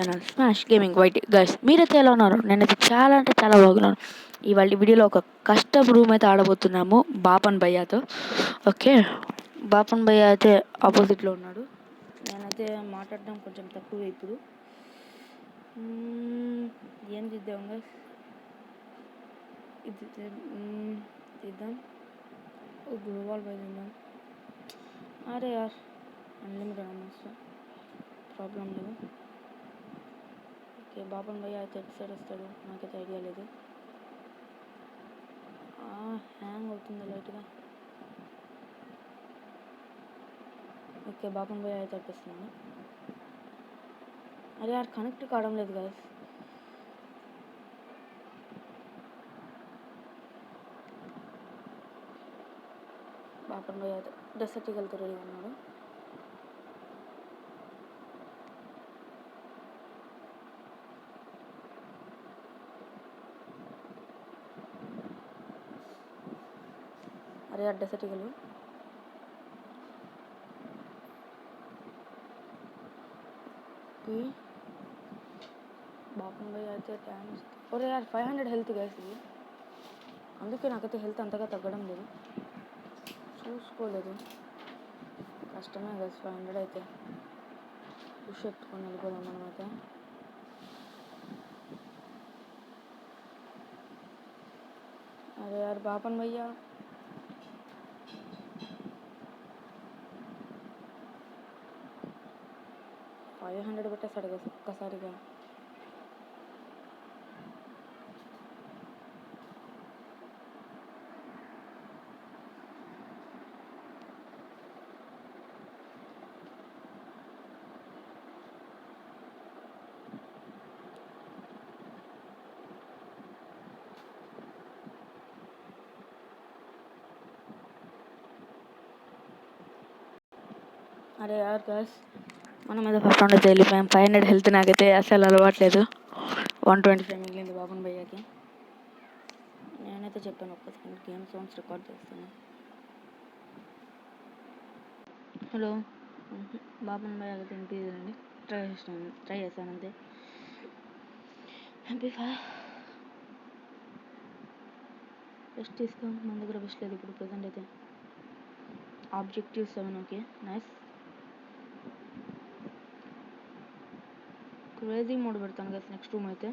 Channel smash gaming white guys. మీరైతే ఎలా ఉన్నారు? నేనైతే చాలా అంటే చాలా బాగున్నాను. ఇవాళ వీడియోలో ఒక కష్టం రూమ్ అయితే ఆడబోతున్నాము బాపన్ భయ్యాతో. ఓకే, బాపన్ భయ్య అయితే ఆపోజిట్లో ఉన్నాడు. నేనైతే మాట్లాడడం కొంచెం తక్కువ ఇప్పుడు. ఏం చేద్దాం గైస్? ఇది చేద్దాం, గ్లోబల్ బై చేద్దాం. అరే యార్, అన్లిమిటెడ్ అన్నమాట, ప్రాబ్లం లేదు. ఓకే, బాపన్ భయ్య అయితే ఎటు సైడ్ వస్తాడు నాకైతే ఐడియా లేదు. హ్యాంగ్ అవుతుంది లైట్గా. ఓకే, బాపన్ భయ్య అయితే అనిపిస్తున్నాను. అరే యార్, కనెక్ట్ కావడం లేదు కదా. బాపన్ భయ్య అయితే డెసర్టికల్తో రెడీగా ఉన్నాడు. అరే యార్, డెసర్టికల్ బాపన్ భయ్య అయితే డ్యామేజ్. ఒరే యార్, 500 హెల్త్ గైస్ ఇది, అందుకే నాకైతే హెల్త్ అంతగా తగ్గడం లేదు. చూసుకోలేదు, కష్టమే గైస్. 500 అయితే పుష్ ఎత్తుకొని వెళ్ళిపోదాం మనమైతే. అరే యార్, బాపన్ భయ్య 500 పెట్టేస్తాడు కదా ఒక్కసారిగా. అరే యార్ గైస్, మనం అయితే ఫస్ట్ రౌండ్ అయితే వెళ్ళిపోయాం. 500 హెల్త్ నాకైతే అసలు అలవాట్లేదు. 125 మిగిలింది బాపన్ భయ్యకి. నేనైతే చెప్పాను ఒక్క సెకండ్ గేమ్ సౌండ్స్ రికార్డ్ చేస్తాను. హలో, బాపన్ భయ్య అయితే వినిపించదండి. ట్రై చేస్తాను అంతే. బెస్ట్ తీసుకో, మన దగ్గర బెస్ట్ లేదు ఇప్పుడు ప్రజెంట్ అయితే. Objective 7. Okay, nice. Crazy mode పెడతాను కదా నెక్స్ట్ రూమ్ అయితే.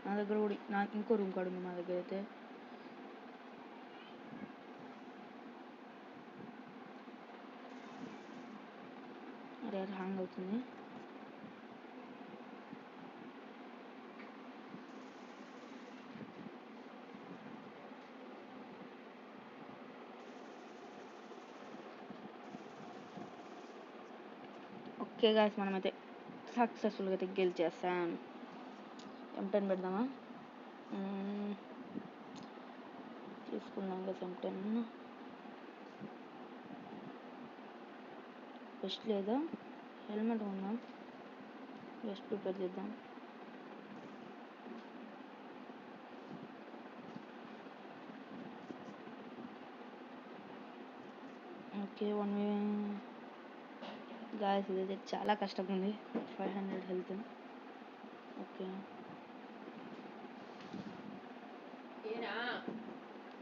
నా దగ్గర కూడా ఇంకో రూమ్ కాడు ఉంది మా దగ్గర అయితే. అరే హ్యాంగ్ అవుతుంది. ఓకే గాయస్, మనమైతే సక్సెస్ఫుల్గా అయితే గెలిచేస్తాం. M10 పెడదామా? తీసుకుందాం కదా M10. బెస్ట్ లేదా? హెల్మెట్ ఉందాం, బెస్ట్ ప్రిపేర్ చేద్దాం. ఓకే, 1 గాయస్ ఇదైతే చాలా కష్టంగా ఉంది. 500 హెల్త్. ఓకే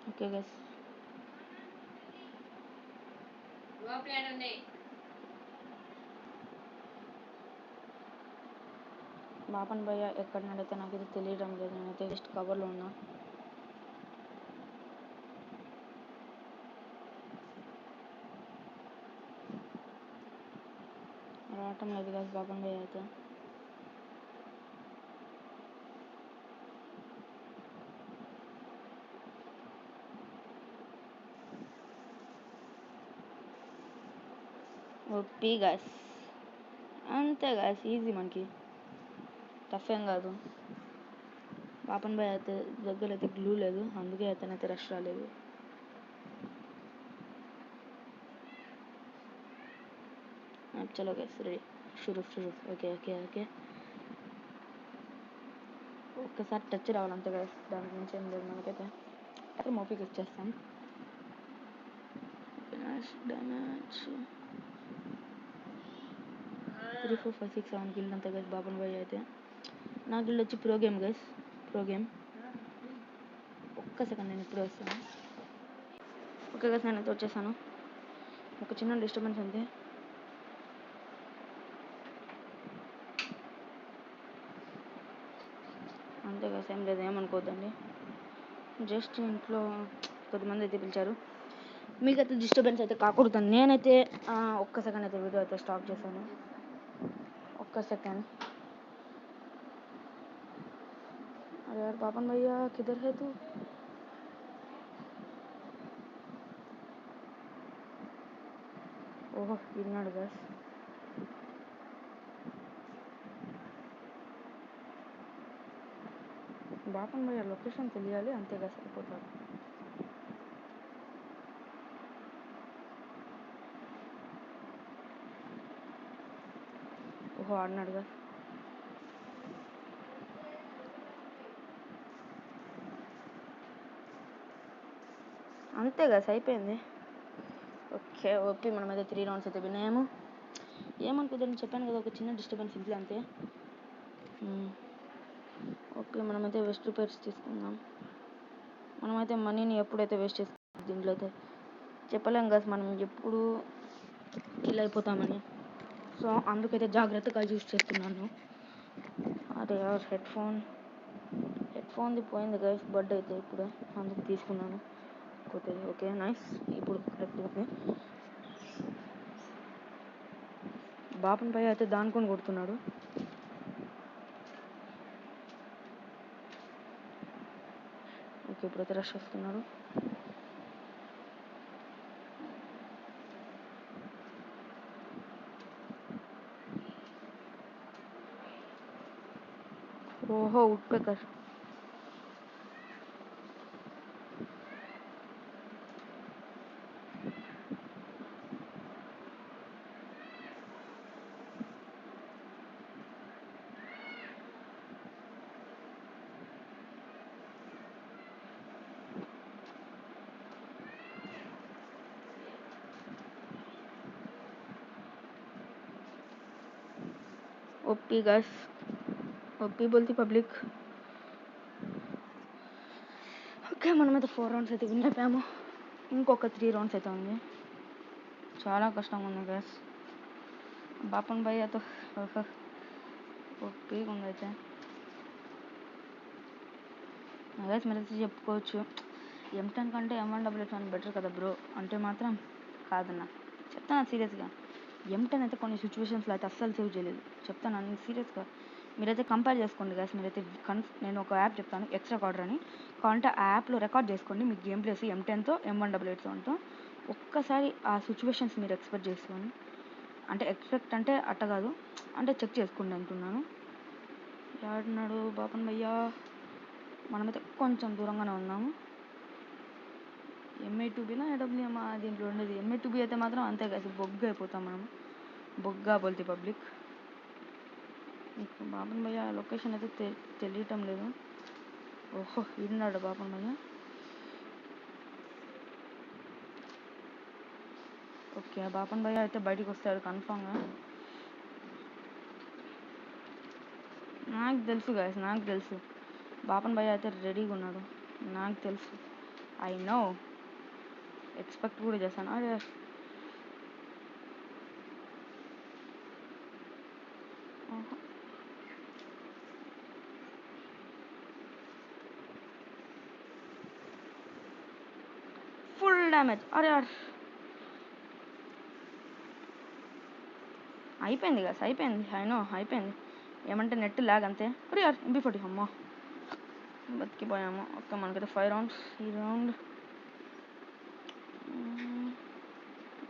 ఓకే గైస్, బాపన్ భయ్య ఎక్కడ నడైతే నాకైతే తెలియడం లేదు. నేనైతే జస్ట్ కవర్లో ఉన్నా. రావటం లేదు కదా బాపన్ భయ్య అయితే. ఓపీ గాయస్, అంతే గాయస్, ఈజీ, మనకి టఫ్ ఏం కాదు. బాపన్ భయ్య అయితే దగ్గర అయితే గ్లూ లేదు, అందుకే అతనైతే రష్ రాలేదు. చలో గైస్, రెడీ, షురూ. ఓకే ఓకే ఓకే, ఒక్కసారి టచ్ రావాలంతే గైస్, దానికి మించి ఏం లేదు మనకైతే. అక్కడ మోపీకి వచ్చేస్తాం. డ్యామేజ్ 3, 4, 5, 6, 7 కిల్ అంతే గైస్ బాపన్ భయ్య అయితే. నా గిల్డ్ వచ్చి pro game guys, pro game. ఒక్క సెకండ్, నేను ఇప్పుడే వస్తాను. ఓకే గైస్, నేనైతే వచ్చేసాను. ఒక చిన్న డిస్టర్బెన్స్ అంతే. అంతే గైస్, ఏం లేదు, ఏమనుకోవద్దండి. జస్ట్ ఇంట్లో కొద్దిమంది అయితే పిలిచారు. మీకైతే డిస్టర్బెన్స్ అయితే కాకూడదు. నేనైతే ఒక్క సెకండ్ అయితే వీడియో అయితే స్టాప్ చేశాను. ఒక్క సెకండ్. अरे यार पापन भैया किधर है तू? ఓహో విన్నాడు గైస్. బాపన్ భయ్య లొకేషన్ తెలియాలి, అంతేగా సరిపోతాడు. ఓహో ఆడినాడుగా. అంతే గైస్, అయిపోయింది. ఓకే ఓపి మనమైతే 3 రౌండ్స్ అయితే విన్నాము. ఏమనుకోద్దని చెప్పాను కదా, ఒక చిన్న డిస్టర్బెన్స్ ఇంట్లో అంతే. ఓకే, మనమైతే వెస్ట్ రిపేర్స్ తీసుకుందాం. మనమైతే మనీని ఎప్పుడైతే వేస్ట్ చేసుకుంటాం దీంట్లో అయితే చెప్పలేం గైస్, మనం ఎప్పుడు కిల్ అయిపోతామని. సో అందుకైతే జాగ్రత్తగా యూజ్ చేస్తున్నాను. అదే హెడ్ ఫోన్ది పోయింది గైస్, బర్డ్ అయితే ఇప్పుడు అందుకు తీసుకున్నాను కొత్తది. ఓకే నైస్, ఇప్పుడు కరెక్ట్గా ఉంది. బాపన్ పై అయితే దానుకొని కొడుతున్నాడు. ఓకే, ఇప్పుడైతే రష్ వస్తున్నాడు. ఓహో woodpecker. OP guys, OP బోల్తి పబ్లిక్. ఓకే, మనమైతే 4 రౌండ్స్ అయితే విన్ అయిపోయాము. ఇంకొక 3 రౌండ్స్ అయితే ఉంది. చాలా కష్టంగా ఉంది గైస్. బాపన్ భయ్యతో ఓపీగా ఉంది అయితే. గైస్ మీరైతే చెప్పుకోవచ్చు, M10 కంటే M1W7 బెటర్ కదా బ్రో అంటే మాత్రం కాదన్న, చెప్తాను సీరియస్గా. M10 అయితే కొన్ని సిచ్యువేషన్స్లో అయితే అస్సలు సేవ్ చేయలేదు, చెప్తాను అన్ని సీరియస్గా. మీరైతే కంపేర్ చేసుకోండి గైస్. మీరైతే నేను ఒక యాప్ చెప్తాను, ఎక్స్ రికార్డర్ అని. కావాలంటే ఆ యాప్లో రికార్డ్ చేసుకోండి మీ గేమ్ ప్లేస్ M10తో M1W7తో. ఒక్కసారి ఆ సిచ్యువేషన్స్ మీరు ఎక్స్పెక్ట్ చేసుకోండి. అంటే ఎక్స్పెక్ట్ అంటే అట్ట కాదు, అంటే చెక్ చేసుకోండి అంటున్నాను. ఆడున్నాడు బాపన్ భయ్యా. మనమైతే కొంచెం దూరంగానే ఉన్నాము. MA2Bనా AWM దీంట్లో ఉండేది. MA2B అయితే మాత్రం అంతే కదా, బొగ్గు అయిపోతాం మనం. బొగ్గా బోల్తి పబ్లిక్. బాపన్ భయ్య లొకేషన్ అయితే తెలియటం లేదు. ఓహో ఈడున్నాడు బాపన్ భయ్య. ఓకే, బాపన్ భయ్య అయితే బయటికి వస్తాడు కన్ఫామ్గా. నాకు తెలుసు గాయస్, నాకు తెలుసు బాపన్ భయ్య అయితే రెడీగా ఉన్నాడు. నాకు తెలుసు, ఐ నో, ఎక్స్పెక్ట్ కూడా చేశాను. అరే ఫుల్ డ్యామేజ్. అరే అయిపోయింది కదా, అయిపోయింది. అయినో అయిపోయింది. ఏమంటే నెట్ లాగ్ అంతే. అరే MP40 అమ్మా, బతికిపోయాము. ఓకే, మనకైతే 5 రౌండ్స్. ఈ రౌండ్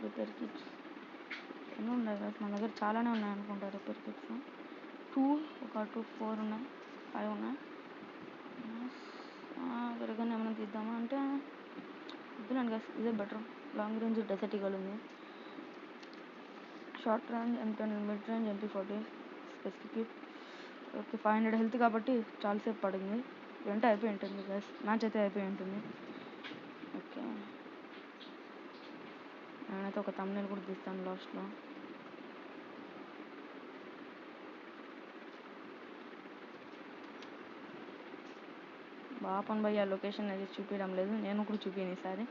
రిపేర్ కిట్స్ ఎన్ని ఉన్నాయి కదా, మన దగ్గర చాలానే ఉన్నాయి అనుకుంటా. రిపేర్ కిట్స్ 2 4 ఉన్నాయి, 5 ఉన్నాయి. పెరగని ఏమైనా తీద్దామా అంటే వద్దులేండి గైస్, ఇదే better. Long range desert eagle ఉంది, short range M10, mid range MP40 specific. Okay 500 health కాబట్టి చాలాసేపు పడింది. వెంట అయిపోయి ఉంటుంది గైస్, మ్యాచ్ అయితే అయిపోయి ఉంటుంది. ఓకే, నేనైతే ఒక thumbnail కూడా తీస్తాను లాస్ట్లో. బాపన్ భయ్య లొకేషన్ అయితే చూపించడం లేదు, నేను కూడా చూపించాను ఈసారి.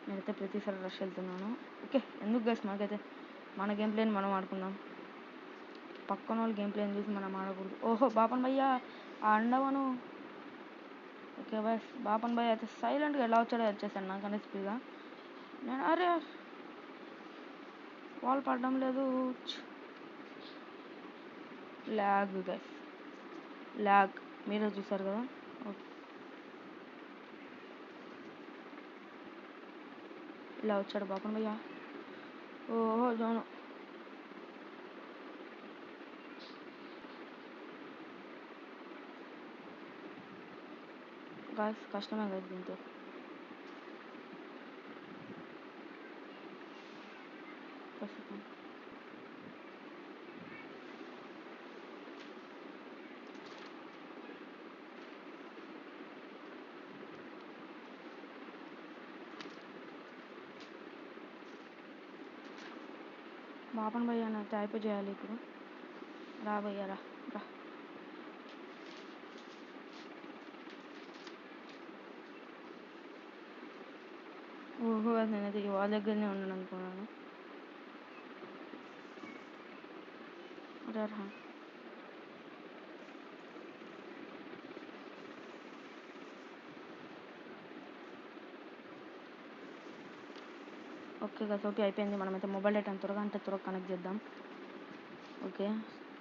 నేనైతే ప్రతిసారి రష్ వెళ్తున్నాను. ఓకే, ఎందుకు గైస్ మనకైతే మన గేమ్ ప్లేని మనం ఆడుకుందాం. పక్కన వాళ్ళు గేమ్ ప్లేని చూసి మనం ఆడకూడదు. ఓహో బాపన్ భయ్య అండవను. ఓకే బస్, బాపన్ భయ్య అయితే సైలెంట్గా ఎలా వచ్చాడో వచ్చేసాను నాకనే స్పీడ్గా. నేను అరే వాల్ పడడం లేదు. ల్యాగ్ గైస్, ల్యాగ్ మీరే చూసారు కదా. ఓకే, ఇలా వచ్చాడు బాపన్ భయ్య. ఓహో జోను. గాయస్ కష్టమే కదా దీంతో. బాపన్ భయ్య అయితే అయిపోయి చేయాలి ఇప్పుడు. రా భయ్య రా రా. ఓహో నేనైతే వాళ్ళ దగ్గరనే ఉన్నాను అనుకున్నాను. రా. ఓకే కదా, ఓకే అయిపోయింది. మనమైతే మొబైల్ డేటా త్వరగా అంటే త్వరగా కనెక్ట్ చేద్దాం. ఓకే,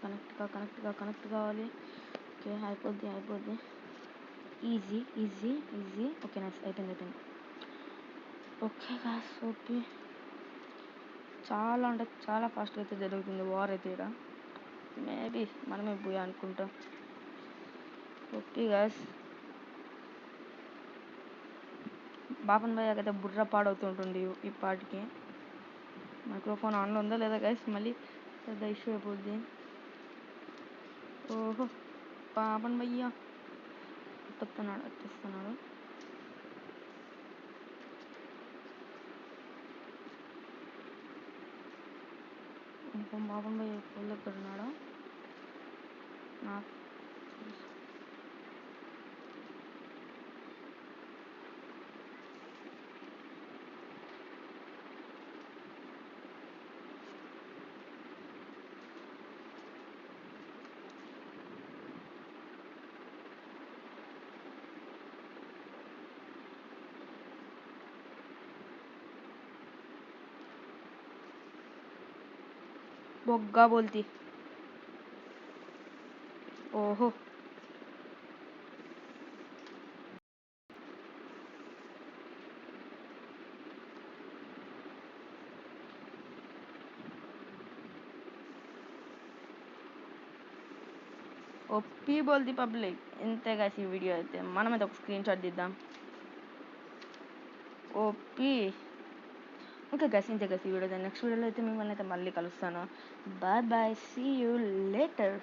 కనెక్ట్ కావాలి. ఓకే అయిపోద్ది. ఈజీ. ఓకే నైస్, అయిపోయింది. ఓకే గాస్, ఓకే చాలా అంటే చాలా ఫాస్ట్గా అయితే జరుగుతుంది వార్ అయితే ఇక్కడ. మేబీ మనమే పోయా అనుకుంటాం. ఓకే గాస్, బాపన్ భయ్య అయితే బుర్ర పాడవుతుంటుంది ఈ పాటికి. మైక్రోఫోన్ ఆన్లో ఉందా లేదా గైస్, మళ్ళీ పెద్ద ఇష్యూ అయిపోద్ది. ఓహో బాపన్ భయ్య వచ్చేస్తున్నాడు. ఇంకో బాపన్ భయ్య పొల దగ్గర ఉన్నాడా నాకు. బొగ్గా బోల్తి. ఓహో ఓపీ బోల్తి పబ్లిక్. ఇంతే గాస్ ఈ వీడియో అయితే. మనమైతే ఒక స్క్రీన్ షాట్ తీద్దాం. ఓపీ. ఓకే గైస్, ఇంతే గైస్ ఈ వీడియో. నెక్స్ట్ వీడియోలో అయితే మిమ్మల్ని అయితే మళ్ళీ కలుస్తాను. Bye, see you later.